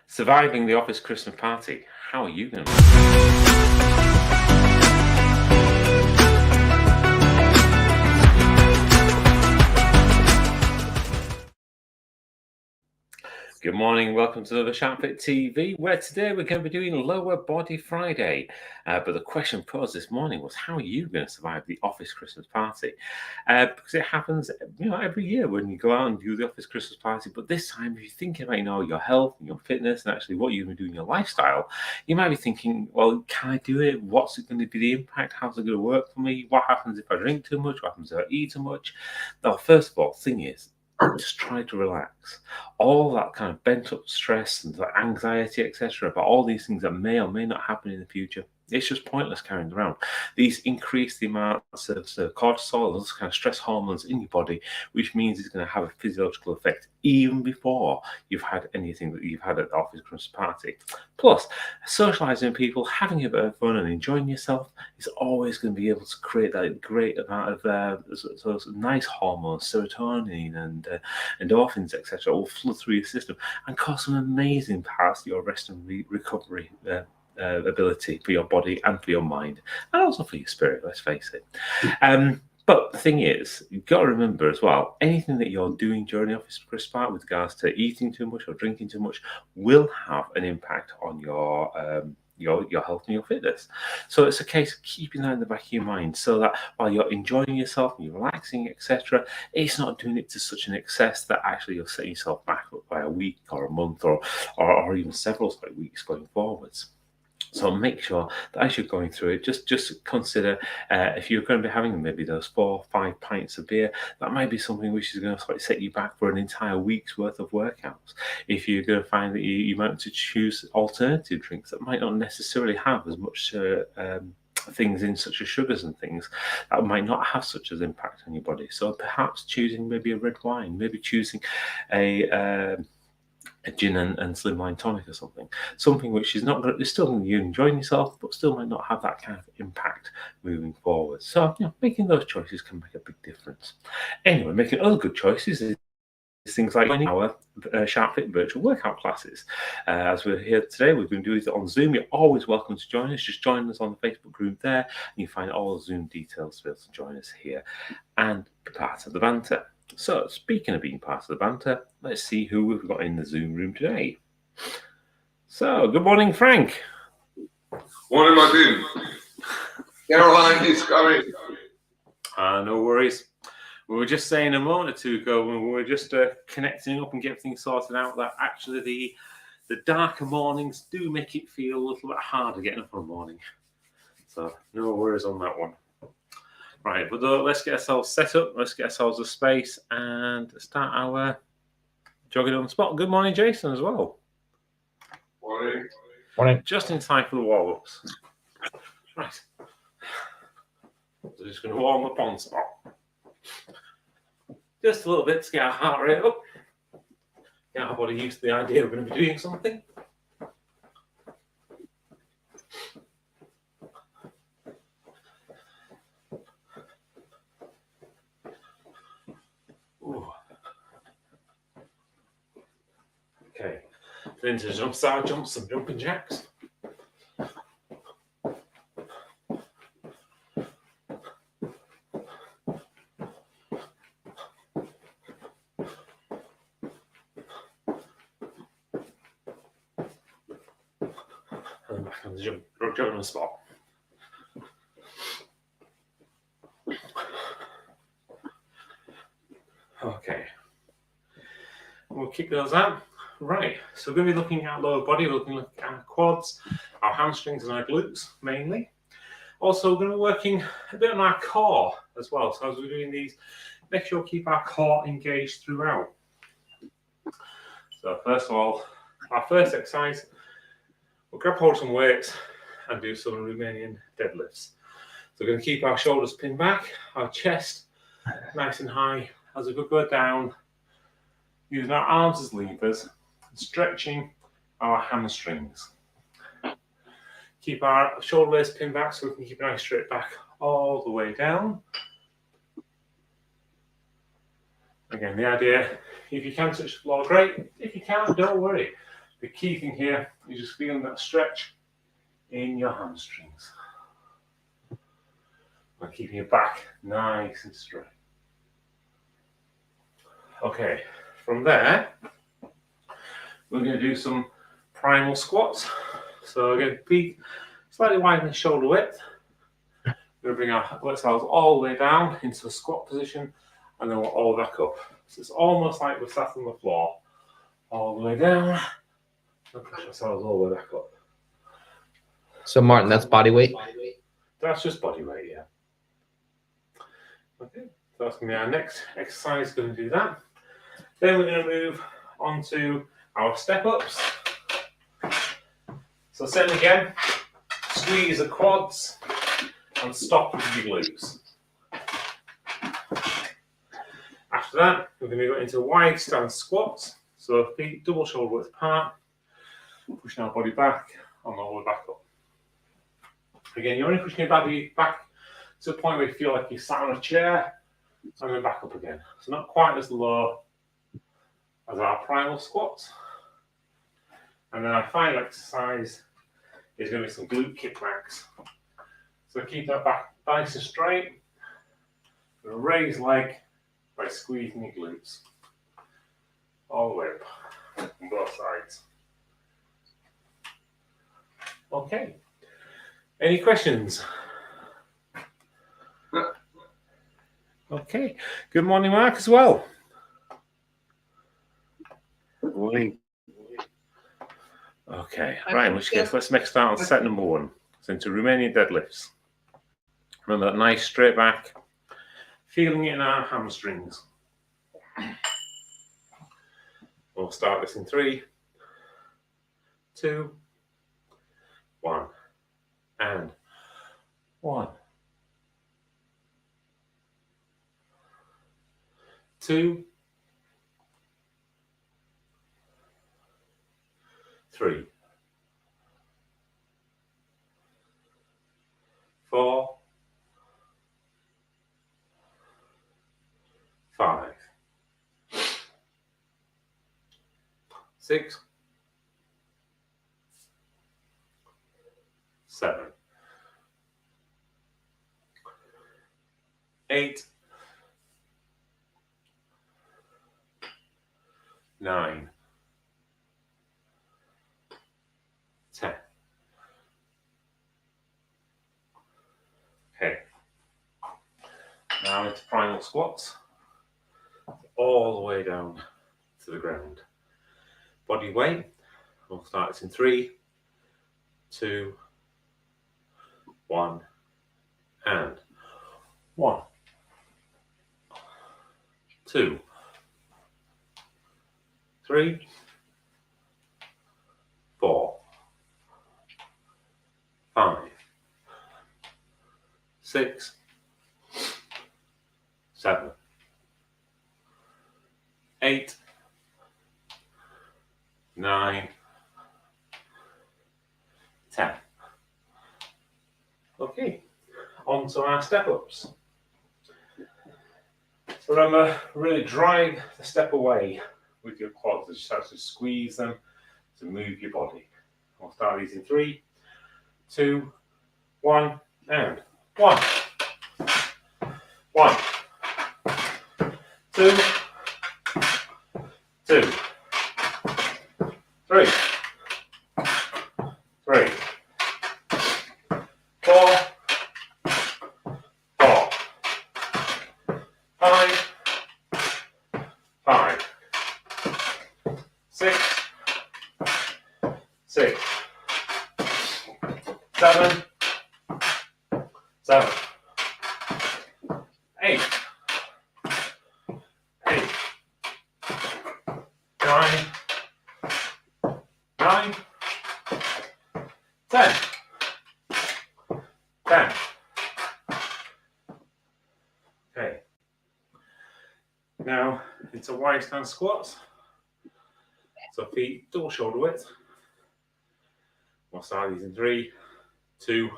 Surviving the office Christmas party. How are you going to? Good morning, welcome to another SharpFitTV, where today we're going to be doing Lower Body Friday. But the question posed this morning was, how are you going to survive the office Christmas party? Because it happens, every year when you go out and do the office Christmas party. But this time, if you're thinking about, your health and your fitness and actually what you're going to do in your lifestyle, you might be thinking, well, can I do it? What's it going to be the impact? How's it going to work for me? What happens if I drink too much? What happens if I eat too much? Now, first of all, thing is, just try to relax. All that kind of bent up stress and anxiety, etc., about all these things that may or may not happen in the future, it's just pointless carrying around. These increase the amounts of cortisol, those kind of stress hormones in your body, which means it's going to have a physiological effect even before you've had anything that you've had at the office Christmas party. Plus, socializing with people, having a bit of fun and enjoying yourself is always going to be able to create that great amount of nice hormones, serotonin and endorphins, etc., will flood through your system and cause some amazing parts of your rest and recovery ability for your body and for your mind, and also for your spirit, let's face it. But the thing is, you've got to remember as well, anything that you're doing during the office Christmas party with regards to eating too much or drinking too much will have an impact on your health and your fitness. So it's a case of keeping that in the back of your mind, so that while you're enjoying yourself and you're relaxing, etc., it's not doing it to such an excess that actually you'll set yourself back by a week or a month or even several weeks going forwards. So make sure that as you're going through it, just consider if you're going to be having maybe those 4 or 5 pints of beer, that might be something which is going to set you back for an entire week's worth of workouts. If you're going to find that you might want to choose alternative drinks that might not necessarily have as much things in, such as sugars and things, that might not have such an impact on your body. So perhaps choosing maybe a red wine, maybe choosing a gin and slimline tonic or something which is not going to, still you're enjoying yourself, but still might not have that kind of impact moving forward. So making those choices can make a big difference. Anyway, making other good choices is things like joining our SharpFit virtual workout classes. As we're here today, we're going to do it on Zoom. You're always welcome to join us. Just join us on the Facebook group there, and you find all the Zoom details to be able to join us here and be part of the banter. So, speaking of being part of the banter, let's see who we've got in the Zoom room today. So, good morning, Frank. Morning, Martin. Caroline is coming. No worries. We were just saying a moment or two ago when we were just connecting up and getting things sorted out, that actually the darker mornings do make it feel a little bit harder getting up in the morning. So, no worries on that one. Right, but let's get ourselves set up. Let's get ourselves a space and start our jogging on the spot. Good morning, Jason, as well. Morning. Morning. Just in time for the warm-ups. Right. So just going to warm up on the spot. Just a little bit to get our heart rate up. Get our body used to the idea we're going to be doing something. Okay, then to jump side jumps and jumping jacks. And back on the jump on the spot. Okay, we'll kick those out. Right, so we're going to be looking at lower body, we're looking at our quads, our hamstrings and our glutes mainly. Also, we're going to be working a bit on our core as well. So as we're doing these, make sure we keep our core engaged throughout. So first of all, our first exercise, we'll grab hold of some weights and do some Romanian deadlifts. So we're going to keep our shoulders pinned back, our chest nice and high as we go down, using our arms as levers, stretching our hamstrings. Keep our shoulder blades pinned back so we can keep a nice straight back all the way down. Again, the idea, if you can touch the floor, great. If you can't, don't worry. The key thing here is just feeling that stretch in your hamstrings. And keeping your back nice and straight. Okay, from there, we're going to do some primal squats. So again, feet slightly wider than shoulder width. We're going to bring our ourselves all the way down into a squat position, and then we'll all back up. So it's almost like we're sat on the floor, all the way down, and push ourselves all the way back up. So Martin, that's body weight? That's just body weight, yeah. Okay, so that's going to be our next exercise, going to do that. Then we're going to move on to our step ups. So same again, squeeze the quads and stop with your glutes. After that, we're going to go into wide stance squats. So feet double shoulder width apart, pushing our body back and all the way back up. Again, you're only pushing your body back to the point where you feel like you're sat on a chair and then back up again. So not quite as low as our primal squats. And then our final exercise is going to be some glute kickbacks. So keep that back nice and straight. Raise leg by squeezing your glutes all the way up on both sides. Okay. Any questions? Okay. Good morning, Mark, as well. Good morning. Okay, right, in which case, let's make a start on set number 1. So into Romanian deadlifts. Remember that nice straight back, feeling it in our hamstrings. We'll start this in 3, 2, 1, and 1, 2, 3, 4, 5, 6, 7, 8, 9, 10. Okay. Now into primal squats. All the way down to the ground. Body weight. We'll start this in 3, 2, 1, and 1, 2, 3, 4, 5, 6, 7, 8, 9, 10. Okay, on to our step ups. So remember, really drive the step away with your quads. Just have to squeeze them to move your body. We'll start these in 3, 2, 1, and 1, 1, 2, 2, 3, 3, 4, 4, 5, 5, 6, 6, 7, 7, 8, 8, 9, 9, 10, 10. Okay. Now into wide stance squats. So feet double shoulder width. We'll start these in 3, 2,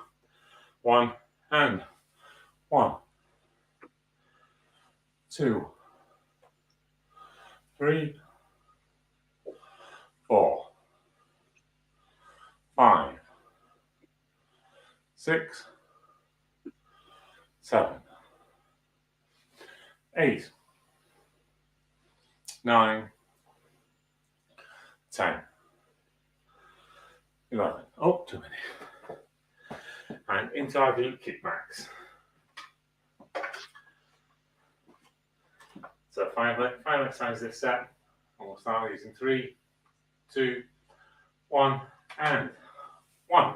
1, and 1, 2, 3, 4, 6, 7, 8, 9, 10, 11. Oh, too many. And into our glute kickbacks. So 5 exercises this set. And we'll start using 3, 2, 1, and 1,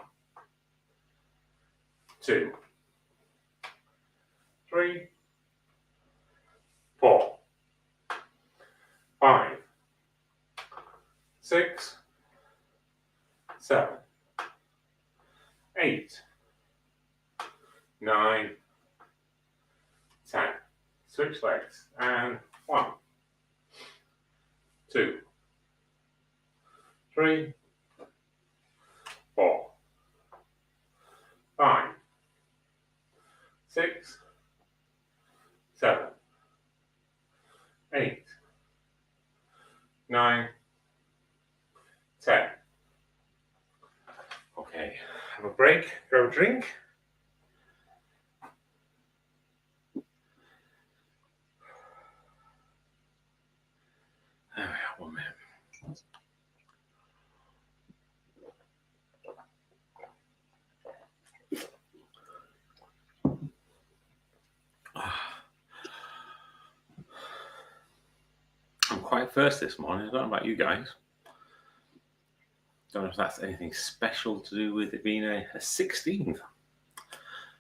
2, 3, 4, 5, 6, 7, 8, 9, 10. Switch legs. And 1, 2, 3, 4, 5, 6, 7, 8, 9, 10. Okay, have a break, grab a drink. There we are, 1 minute. I'm quite thirsty this morning. I don't know about you guys. Don't know if that's anything special to do with it being a 16th.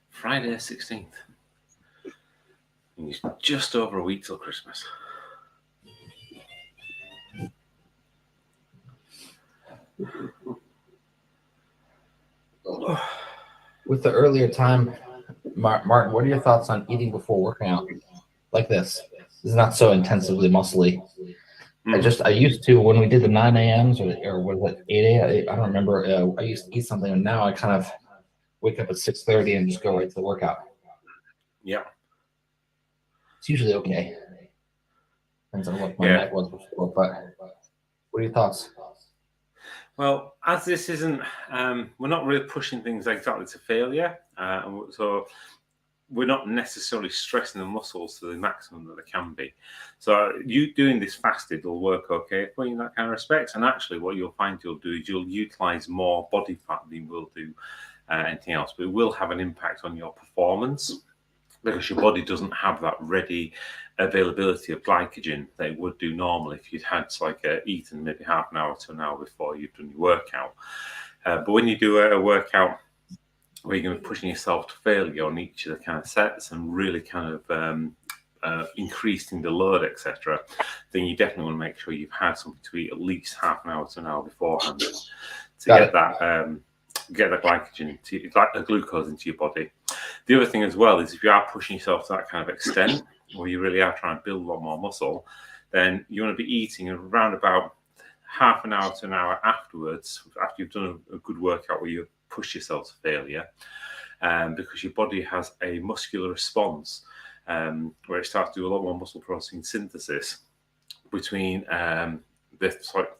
Friday the 16th. And it's just over a week till Christmas. With the earlier time, Martin, what are your thoughts on eating before working out like this? This is not so intensively muscly. I used to, when we did the 9 a.m.s or was it 8 a.m.? I don't remember. I used to eat something, and now I kind of wake up at 6:30 and just go right to the workout. Yeah. It's usually okay. Depends on what my night was before, but what are your thoughts? Well, as this isn't, we're not really pushing things exactly to failure, so we're not necessarily stressing the muscles to the maximum that they can be. So you doing this fasted will work okay for you in that kind of respect. And actually what you'll find you'll do is you'll utilize more body fat than you will do anything else, but it will have an impact on your performance because your body doesn't have that ready availability of glycogen that it would do normally if you'd had eaten maybe half an hour to an hour before you've done your workout. But when you do a workout where you're going to be pushing yourself to failure on each of the kind of sets and really kind of increasing the load, etc., then you definitely want to make sure you've had something to eat at least half an hour to an hour beforehand to get that glycogen, the glucose into your body. The other thing as well is if you are pushing yourself to that kind of extent, or you really are trying to build a lot more muscle, then you want to be eating around about half an hour to an hour afterwards, after you've done a good workout where you push yourself to failure, because your body has a muscular response where it starts to do a lot more muscle protein synthesis between the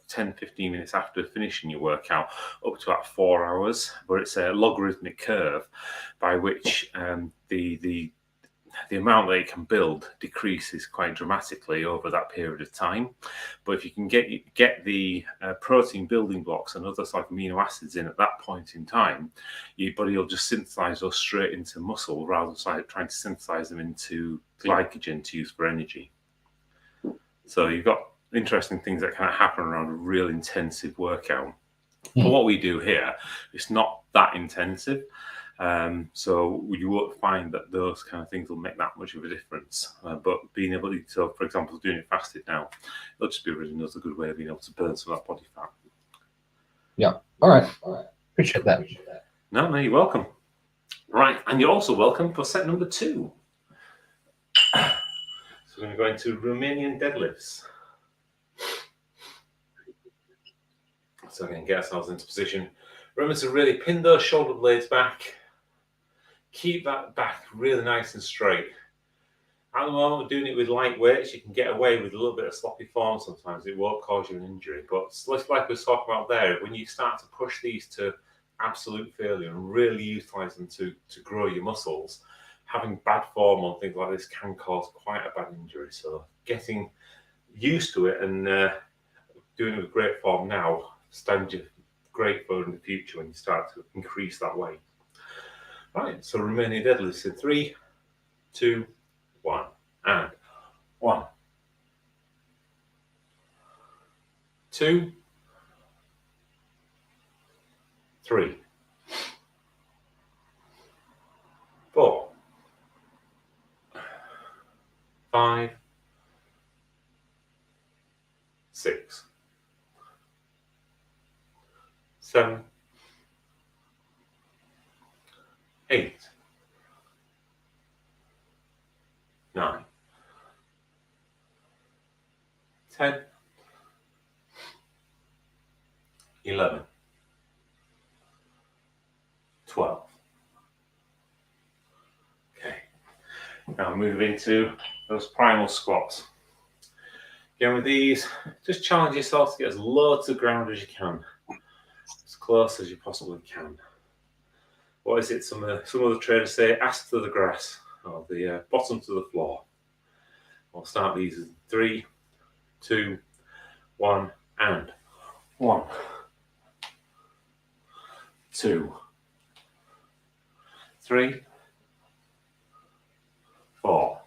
10-15 minutes after finishing your workout up to about 4 hours, but it's a logarithmic curve by which the amount that it can build decreases quite dramatically over that period of time. But if you can get the protein building blocks and other amino acids in at that point in time, your body will just synthesize those straight into muscle rather than trying to synthesize them into glycogen to use for energy. So you've got interesting things that kind of happen around a real intensive workout. But what we do here, it's not that intensive. So you won't find that those kind of things will make that much of a difference. But being able to, so for example, doing it fasted now, it'll just be really another good way of being able to burn some of that body fat. Yeah. All right. Appreciate that. No, you're welcome. Right. And you're also welcome for set number 2. So we're going to go into Romanian deadlifts. So we're going to get ourselves into position. Remember to really pin those shoulder blades back. Keep that back really nice and straight. At the moment, we're doing it with light weights. You can get away with a little bit of sloppy form sometimes. It won't cause you an injury. But like we was talking about there, when you start to push these to absolute failure and really utilize them to grow your muscles, having bad form on things like this can cause quite a bad injury. So getting used to it and doing it with great form now stands you great for in the future when you start to increase that weight. Right, so remaining deadlifts in 3, 2, 1, and 1, 2, 3, 4, 5, 6, 7, 8, 9, 10, 11, 12. Okay, now move into those primal squats. Again, with these, just challenge yourself to get as low to the ground as you can, as close as you possibly can. What is it? Some of the trainers say, ass to the grass, or the bottom to the floor. I'll start these in 3, 2, 1, and 1, 2, 3, 4,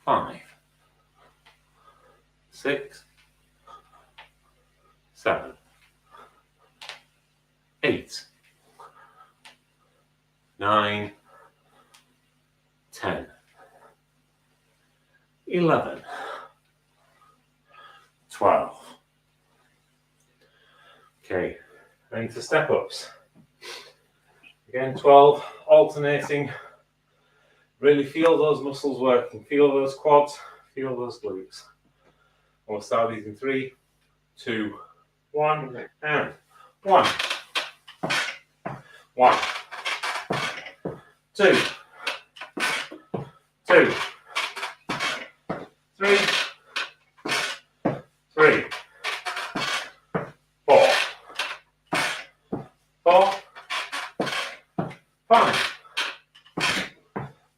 5, 6, 7, 8, 9, 10, 11, 12. Okay, ready to step ups. Again, 12, alternating. Really feel those muscles working, feel those quads, feel those glutes. We'll start these in 3, 2, 1, and 1, 1, 2, 2, 3, 3, 4, 4, 5,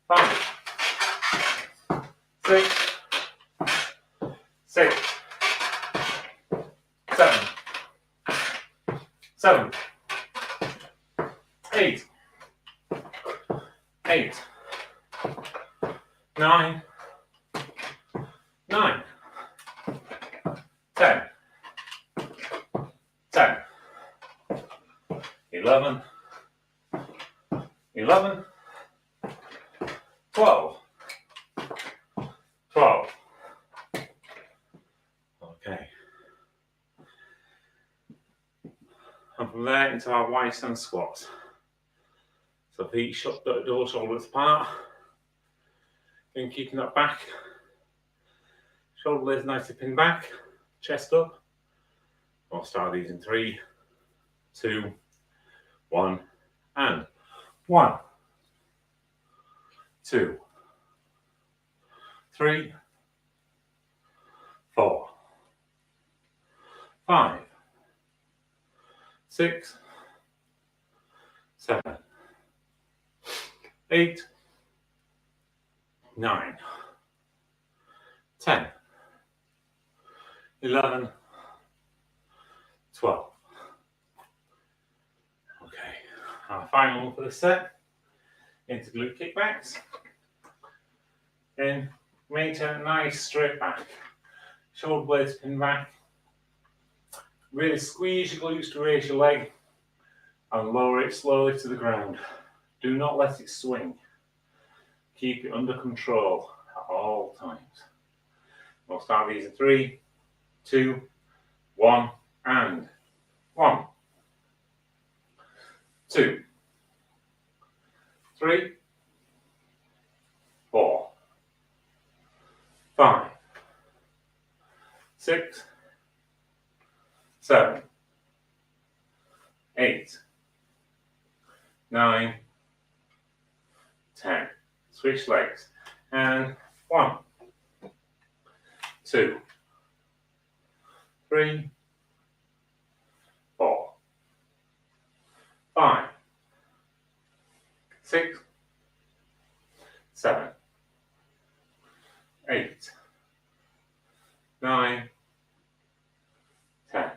5, 6, 6, 7, 7, 8, 8, 9, 9, 10, 10, 11, 11, 12, 12. Okay. And from there into our Y stand squats. So feet shut, door shoulders apart. And keeping that back. Shoulder blades nicely pinned back. Chest up. I'll start these in 3, 2, 1, and 1, 2, 3, 4, 5, 6, 7, 8, 9, 10, 11, 12. Okay, our final one for the set. Into glute kickbacks. Then maintain a nice straight back. Shoulder blades pin back. Really squeeze your glutes to raise your leg and lower it slowly to the ground. Do not let it swing. Keep it under control at all times. We'll start these in 3, 2, 1, and 1, 2, 3, 4, 5, 6, 7, 8, 9, 10. Switch legs. And 1, 2, 3, 4, 6, 7, 8, 9, 10,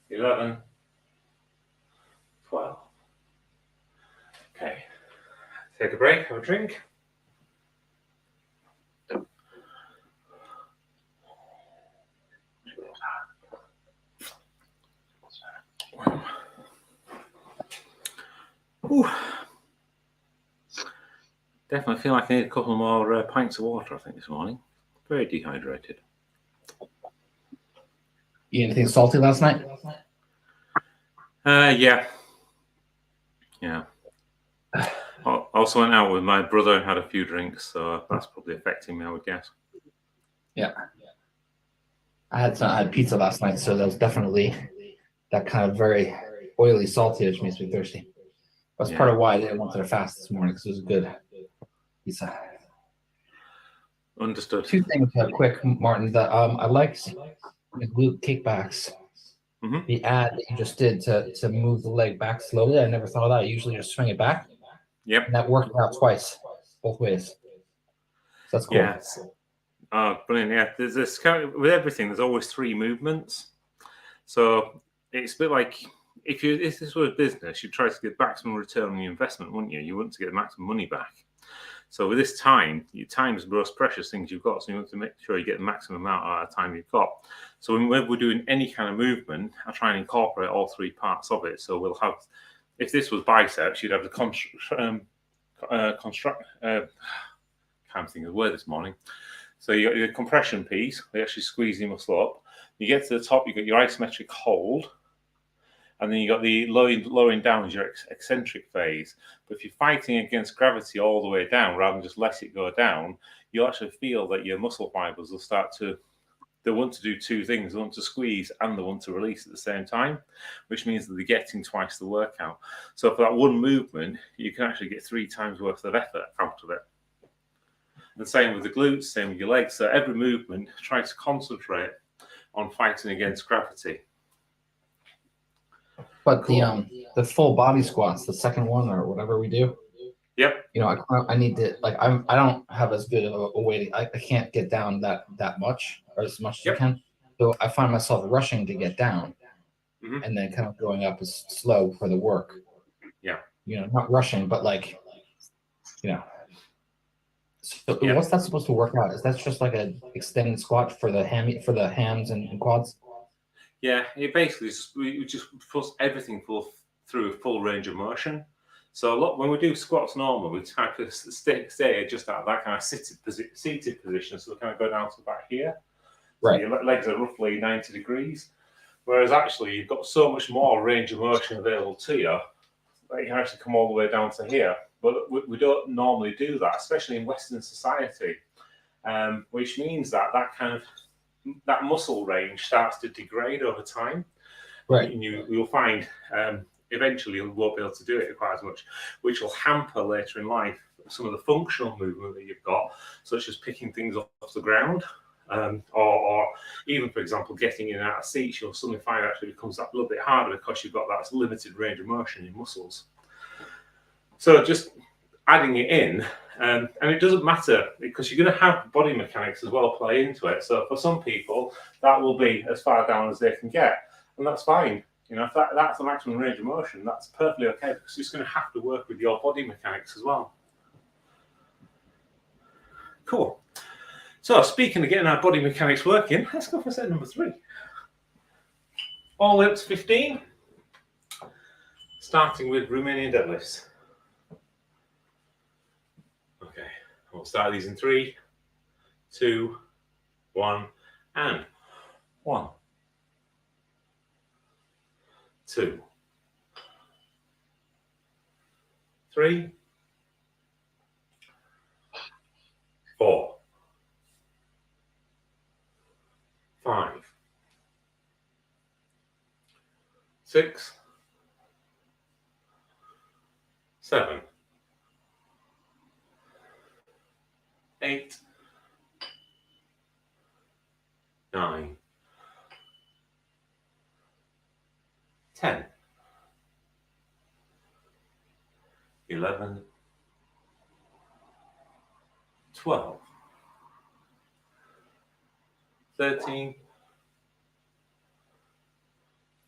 11, 12. Okay, take a break, have a drink. Wow. Ooh. Definitely feel like I need a couple more pints of water, I think, this morning. Very dehydrated. You eat anything salty last night? Yeah. Also went out with my brother and had a few drinks, so that's probably affecting me, I would guess. Yeah. I had pizza last night, so that was definitely that kind of very oily, salty, which makes me thirsty. That's part of why I didn't want to fast this morning, because it was a good pizza. Understood. 2 things quick, Martin, that I liked the glute kickbacks. Mm-hmm. The ad that you just did to move the leg back slowly. I never thought of that. I usually just swing it back. Yep. And that worked out twice, both ways. So that's cool. Yes. Oh, brilliant. Yeah. There's this kind of, with everything, there's always 3 movements. So it's a bit like if this were a business, you'd try to get maximum return on your investment, wouldn't you? You want to get the maximum money back. So with this time, your time is the most precious things you've got. So you want to make sure you get the maximum amount out of time you've got. So when we're doing any kind of movement, I try and incorporate all 3 parts of it. So we'll have, if this was biceps, you'd have the can't think of the word this morning. So you got your compression piece, they actually squeeze your muscle up. You get to the top, you got your isometric hold, and then you got the lowering down as your eccentric phase. But if you're fighting against gravity all the way down, rather than just let it go down, you'll actually feel that your muscle fibers will start to, they want to do 2 things. They want to squeeze and they want to release at the same time, which means that they're getting twice the workout. So for that one movement, you can actually get 3 times worth of effort out of it. And same with the glutes, same with your legs. So every movement, try to concentrate on fighting against gravity. But the full body squats, the second one or whatever we do. Yep. You know, I need to, like, I don't have as good of a weight. I can't get down that much or as much as I can. So I find myself rushing to get down, and then kind of going up as slow for the work. Yeah. You know, not rushing, but like, you know. So what's that supposed to work out? Is that just like an extended squat for the hams and quads? Yeah, it basically just puts everything through a full range of motion. So when we do squats normally, we try to stay just out of that kind of seated position. So we kind of go down to about here. Right. So your legs are roughly 90 degrees. Whereas actually you've got so much more range of motion available to you that you can actually come all the way down to here. But we don't normally do that, especially in Western society, which means that that muscle range starts to degrade over time. Right. And you'll find eventually you won't be able to do it quite as much, which will hamper later in life some of the functional movement that you've got, such as picking things off the ground, or even, for example, getting in and out of seats. You'll suddenly find it actually becomes a little bit harder because you've got that limited range of motion in muscles. So just adding it in, and it doesn't matter because you're going to have body mechanics as well play into it. So for some people, that will be as far down as they can get, and that's fine. You know, if that's the maximum range of motion, that's perfectly okay because it's going to have to work with your body mechanics as well. Cool. So speaking of getting our body mechanics working, let's go for set number 3. All the way up to 15, starting with Romanian deadlifts. Okay, we'll start these in 3, 2, 1, and 1, 2, 3, 4, 5, 6, 7, 8, 9, 10, 11, 12, 13,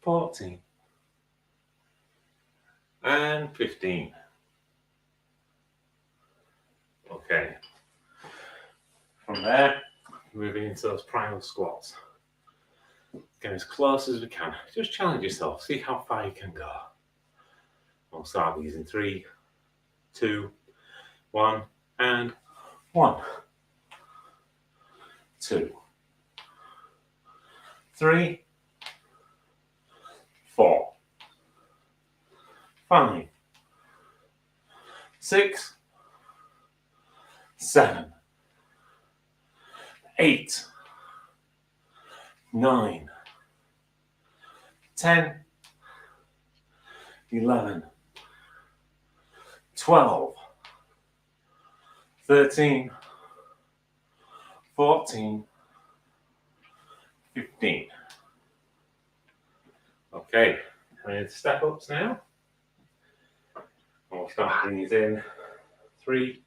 14, and 15. Okay. From there, moving into those primal squats. Get as close as we can. Just challenge yourself. See how far you can go. We'll start these in 3, 2, 1, and 1, 2, 3, 4, 5, 6, 7, 8, 9, 10, 11, 12, 13, 14, 15. Okay, we need step ups now. We'll start these in 3,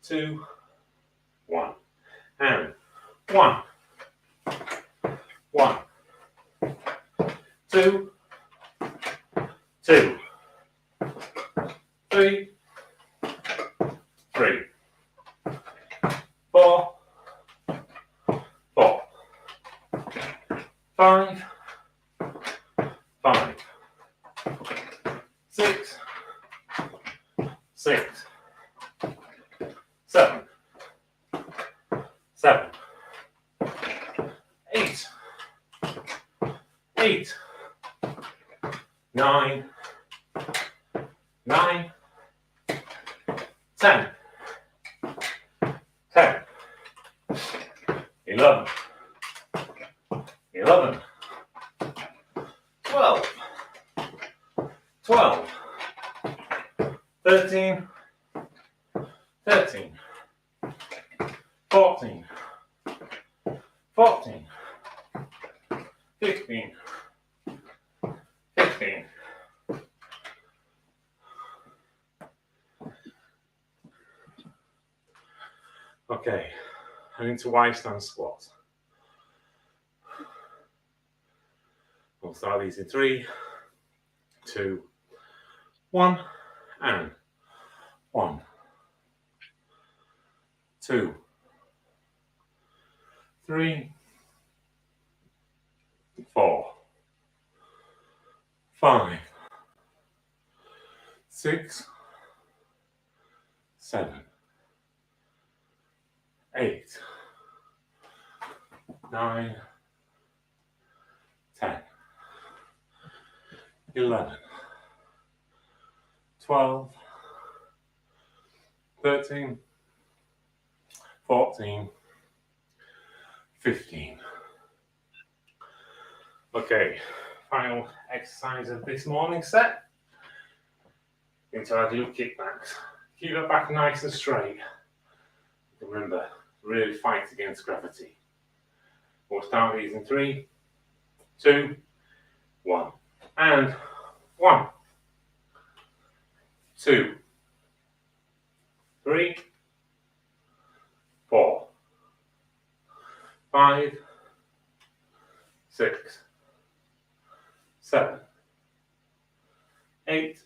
2, 1. And 1, 1, 2, 2, 3, 3, 4, 4, 5, 5, 6, 6, 7, 7, 8, 8, 9, 9, 10, 10, 11, 11, 12, 12, 13, 13, 14, 14, 15, 15. Okay, heading to Y stand squat. We'll start these in 3, 2, 1, and 1, 2, 3, 4, 5, 6, 7, 8, 9, 10, 11, 12, 13, 14, 15. Okay, final exercise of this morning set. Into our glute kickbacks. Keep that back nice and straight. Remember, really fight against gravity. We'll start these in 3, 2, 1. And 1, 2, 3, 4, 5, 6, 7, 8,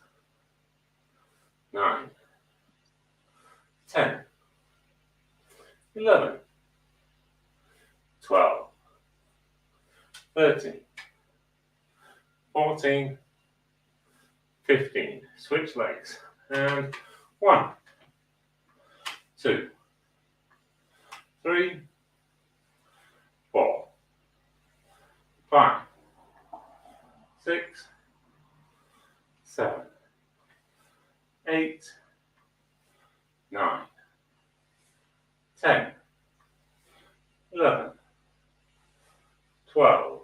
9, 10, 11, 12, 13, 14, 15. Switch legs. And 1, 2, 3, 4, 5, 6, 7, 8, 9, 10, 11, 12,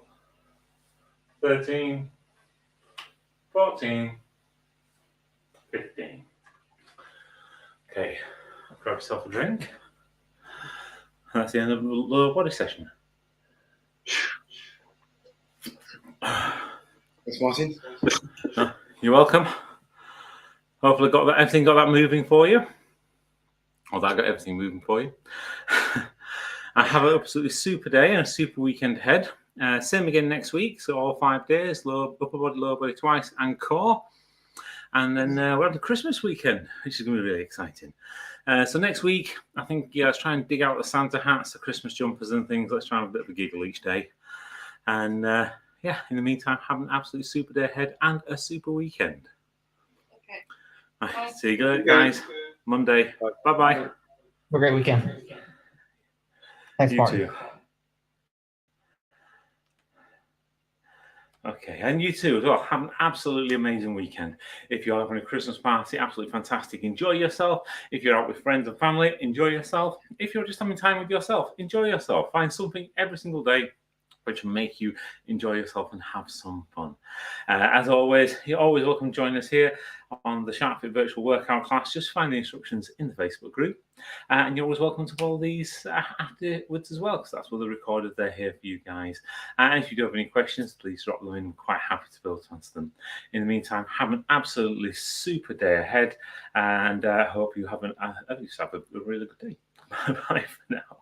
13, 14, 15. Okay, grab yourself a drink. That's the end of the lower body session. Thanks, Martin. You're welcome. Hopefully everything got that moving for you. Or that got everything moving for you. I have an absolutely super day and a super weekend ahead. Same again next week. So all 5 days, upper body, lower body twice, and core. And then we're on the Christmas weekend, which is going to be really exciting. So next week, I think, let's try and dig out the Santa hats, the Christmas jumpers and things. Let's try and have a bit of a giggle each day. And in the meantime, have an absolute super day ahead and a super weekend. Okay. Right, see you guys Monday. Bye-bye. Have a great weekend. Thanks, You Martin. too. Okay, and you too as well. Have an absolutely amazing weekend. If you're having a Christmas party, absolutely fantastic. Enjoy yourself. If you're out with friends and family, enjoy yourself. If you're just having time with yourself, enjoy yourself. Find something every single day which will make you enjoy yourself and have some fun. As always, you're always welcome to join us here on the SharpFit virtual workout class. Just find the instructions in the Facebook group. And you're always welcome to follow these afterwards as well, because that's what they're recorded. They're here for you guys. And if you do have any questions, please drop them in. I'm quite happy to be able to answer them. In the meantime, have an absolutely super day ahead. And I hope you have a really good day. Bye-bye for now.